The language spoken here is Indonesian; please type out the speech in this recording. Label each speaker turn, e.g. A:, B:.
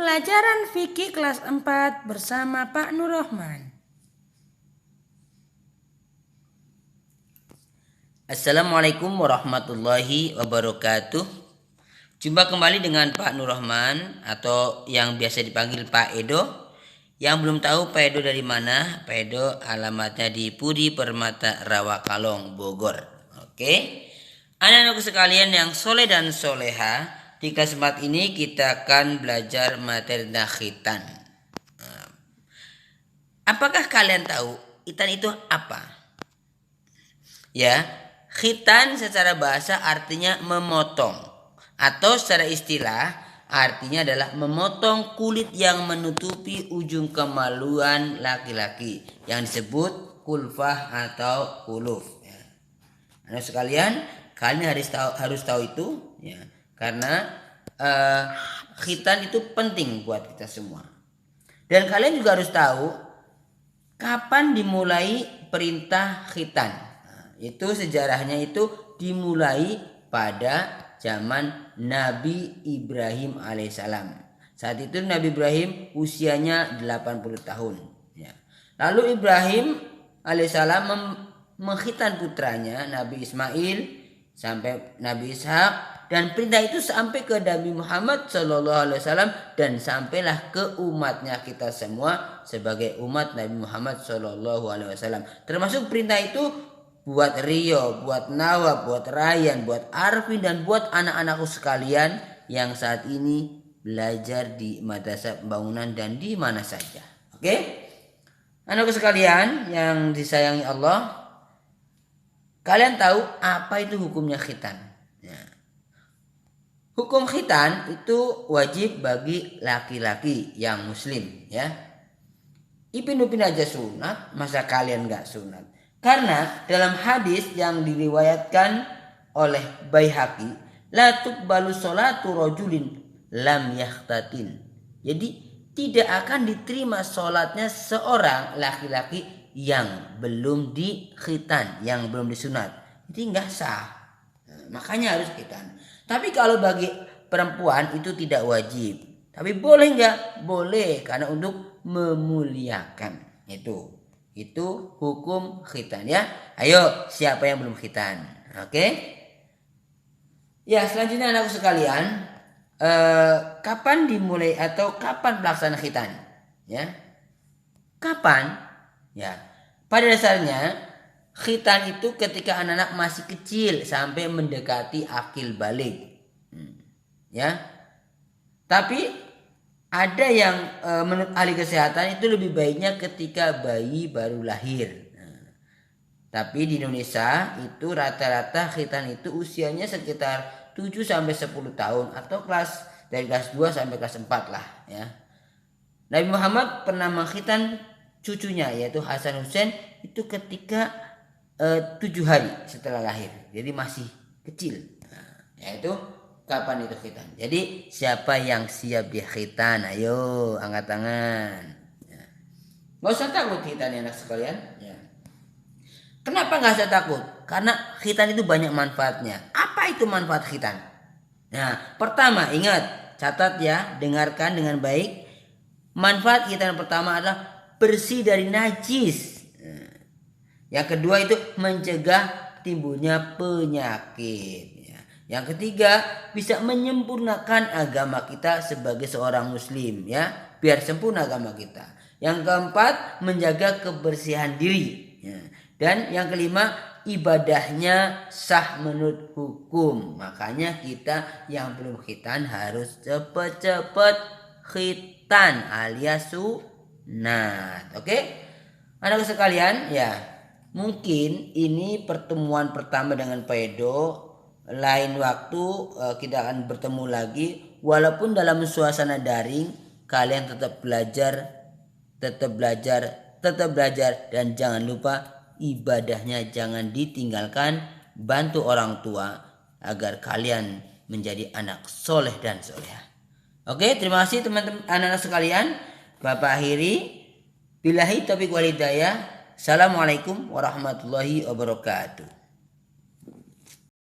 A: Pelajaran fikih kelas 4 bersama Pak Nur Rahman.
B: Assalamualaikum warahmatullahi wabarakatuh. Jumpa kembali dengan Pak Nur Rahman atau yang biasa dipanggil Pak Edo. Yang belum tahu Pak Edo dari mana? Pak Edo alamatnya di Puri Permata Rawakalong, Bogor. Oke. Anak-anakku sekalian yang soleh dan soleha, di kelas 4 ini kita akan belajar materi tentang khitan. Apakah kalian tahu khitan itu apa? Ya, khitan secara bahasa artinya memotong, atau secara istilah artinya adalah memotong kulit yang menutupi ujung kemaluan laki-laki yang disebut kulfah atau kuluf. Ya. Anak sekalian, kalian harus tahu itu, ya, karena khitan itu penting buat kita semua. Dan kalian juga harus tahu kapan dimulai perintah khitan. Itu sejarahnya itu dimulai pada zaman Nabi Ibrahim alaihissalam. Saat itu Nabi Ibrahim usianya 80 tahun. Ya. Lalu Ibrahim alaihissalam mengkhitan putranya Nabi Ismail sampai Nabi Ishak, dan perintah itu sampai ke Nabi Muhammad SAW dan sampailah ke umatnya kita semua sebagai umat Nabi Muhammad SAW. Termasuk perintah itu buat Rio, buat Nawab, buat Ryan, buat Arvin, dan buat anak-anakku sekalian yang saat ini belajar di Madrasah Pembangunan dan di mana saja. Oke? Anakku sekalian yang disayangi Allah, kalian tahu apa itu hukumnya khitan? Ya. Hukum khitan itu wajib bagi laki-laki yang muslim, ya. Ipin-upin aja sunat, masa kalian gak sunat? Karena dalam hadis yang diriwayatkan oleh Baihaqi, la tuqbalu sholatu rajulin lam yahtatin. Jadi tidak akan diterima sholatnya seorang laki-laki yang belum dikhitan, yang belum disunat. Jadi nggak sah. Nah, makanya harus khitan. Tapi kalau bagi perempuan itu tidak wajib. Tapi boleh nggak? Boleh, karena untuk memuliakan itu. Itu hukum khitan, ya. Ayo, siapa yang belum khitan? Oke? Ya, selanjutnya anakku sekalian, kapan dimulai atau kapan pelaksanaan khitan? Ya. Kapan? Ya. Pada dasarnya khitan itu ketika anak-anak masih kecil sampai mendekati akil balik. Ya. Tapi ada yang menurut ahli kesehatan itu lebih baiknya ketika bayi baru lahir. Nah, tapi di Indonesia itu rata-rata khitan itu usianya sekitar 7 sampai 10 tahun atau dari kelas 2 sampai kelas 4 lah, ya. Nabi Muhammad pernah mengkhitan cucunya yaitu Hasan Hussein itu ketika 7 hari setelah lahir. Jadi masih kecil. Nah, yaitu kapan itu khitan? Jadi siapa yang siap di khitan? Ayo angkat tangan. Ya. Gak usah takut khitan ya anak sekalian. Ya. Kenapa gak usah takut? Karena khitan itu banyak manfaatnya. Apa itu manfaat khitan? Nah, pertama ingat, catat ya, dengarkan dengan baik. Manfaat khitan pertama adalah bersih dari najis. Nah, yang kedua itu mencegah timbulnya penyakit. Yang ketiga, bisa menyempurnakan agama kita sebagai seorang muslim, ya, biar sempurna agama kita. Yang keempat, menjaga kebersihan diri, ya. Dan yang kelima, ibadahnya sah menurut hukum. Makanya kita yang belum khitan harus cepet-cepet khitan alias sunat. Oke? Anak sekalian, ya, mungkin ini pertemuan pertama dengan Pak Edo. Lain waktu kita akan bertemu lagi, walaupun dalam suasana daring. Kalian tetap belajar dan jangan lupa ibadahnya jangan ditinggalkan. Bantu orang tua agar kalian menjadi anak soleh dan soleha. Oke, terima kasih teman-teman anak-anak sekalian. Bapak akhiri, billahi taufiq wal hidayah. Assalamualaikum warahmatullahi wabarakatuh.